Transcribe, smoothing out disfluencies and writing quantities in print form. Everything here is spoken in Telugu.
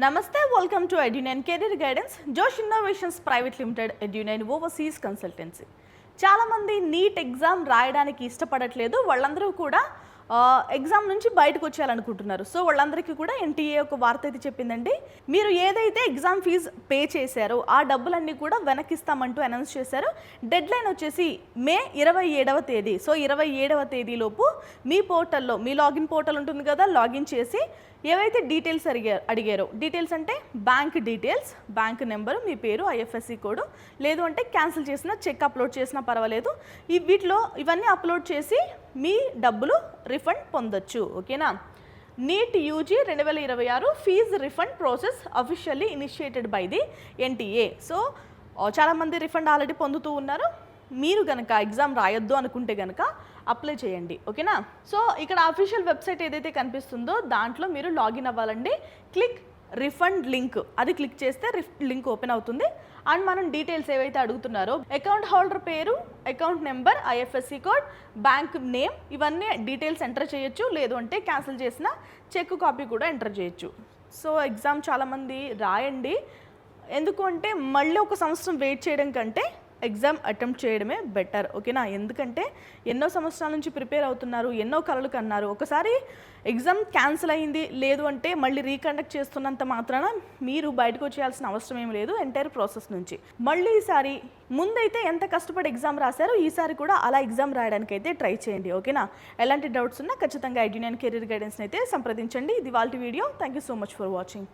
Namaste, welcome to Edu9 Career Guidance, Josh Innovations Private Limited, Edu9 Overseas Consultancy. చాలా మంది నీట్ ఎగ్జామ్ రాయడానికి ఇష్టపడట్లేదు. వాళ్ళందరూ కూడా ఎగ్జామ్ నుంచి బయటకు వచ్చేయాలనుకుంటున్నారు. సో వాళ్ళందరికీ కూడా ఎన్టీఏ ఒక వార్త అయితే చెప్పిందండి. మీరు ఏదైతే ఎగ్జామ్ ఫీజు పే చేశారో ఆ డబ్బులన్నీ కూడా వెనక్కిస్తామంటూ అనౌన్స్ చేశారు. డెడ్ లైన్ వచ్చేసి మే 27వ తేదీ. సో 27వ తేదీలోపు మీ పోర్టల్లో, మీ లాగిన్ పోర్టల్ ఉంటుంది కదా, లాగిన్ చేసి ఏవైతే డీటెయిల్స్ అడిగారో, డీటెయిల్స్ అంటే బ్యాంక్ డీటెయిల్స్, బ్యాంక్ నెంబరు, మీ పేరు, ఐఎఫ్ఎస్సి కోడ్, లేదు అంటే క్యాన్సిల్ చేసిన చెక్ అప్లోడ్ చేసినా పర్వాలేదు. వీటిలో ఇవన్నీ అప్లోడ్ చేసి మీ డబ్బులు రిఫండ్ పొందొచ్చు. ఓకేనా? NEET UG 2026 fee refund process officially initiated by the NTA. So చాలామంది రిఫండ్ ఆల్రెడీ పొందుతూ ఉన్నారు. మీరు కనుక ఎగ్జామ్ రాయొద్దు అనుకుంటే కనుక అప్లై చేయండి. ఓకేనా? సో ఇక్కడ అఫీషియల్ వెబ్సైట్ ఏదైతే కనిపిస్తుందో దాంట్లో మీరు లాగిన్ అవ్వాలండి. క్లిక్ రిఫండ్ లింక్, అది క్లిక్ చేస్తే లింక్ ఓపెన్ అవుతుంది. అండ్ మనం డీటెయిల్స్ ఏవైతే అడుగుతున్నారో, అకౌంట్ హోల్డర్ పేరు, account number, IFSC code, bank name, ఇవన్నీ డీటెయిల్స్ ఎంటర్ చేయొచ్చు. లేదు అంటే క్యాన్సిల్ చేసిన చెక్ కాపీ కూడా ఎంటర్ చేయొచ్చు. సో ఎగ్జామ్ చాలామంది రాయండి. ఎందుకు అంటే మళ్ళీ ఒక సంవత్సరం వెయిట్ చేయడం కంటే ఎగ్జామ్ అటెంప్ట్ చేయడమే బెటర్. ఓకేనా? ఎందుకంటే ఎన్నో సంవత్సరాల నుంచి ప్రిపేర్ అవుతున్నారు, ఎన్నో కలలు కన్నారు. ఒకసారి ఎగ్జామ్ క్యాన్సిల్ అయింది, లేదు అంటే మళ్ళీ రీకండక్ట్ చేస్తున్నంత మాత్రాన మీరు బయటకు వచ్చేయాల్సిన అవసరం ఏం లేదు ఎంటైర్ ప్రాసెస్ నుంచి. మళ్ళీ ఈసారి ముందైతే ఎంత కష్టపడి ఎగ్జామ్ రాశారో ఈసారి కూడా అలా ఎగ్జామ్ రాయడానికి అయితే ట్రై చేయండి. ఓకేనా? ఎలాంటి డౌట్స్ ఉన్నా ఖచ్చితంగా Edu9 కెరీర్ గైడెన్స్ని అయితే సంప్రదించండి. ఇది వాళ్ళ video. Thank you so much for watching.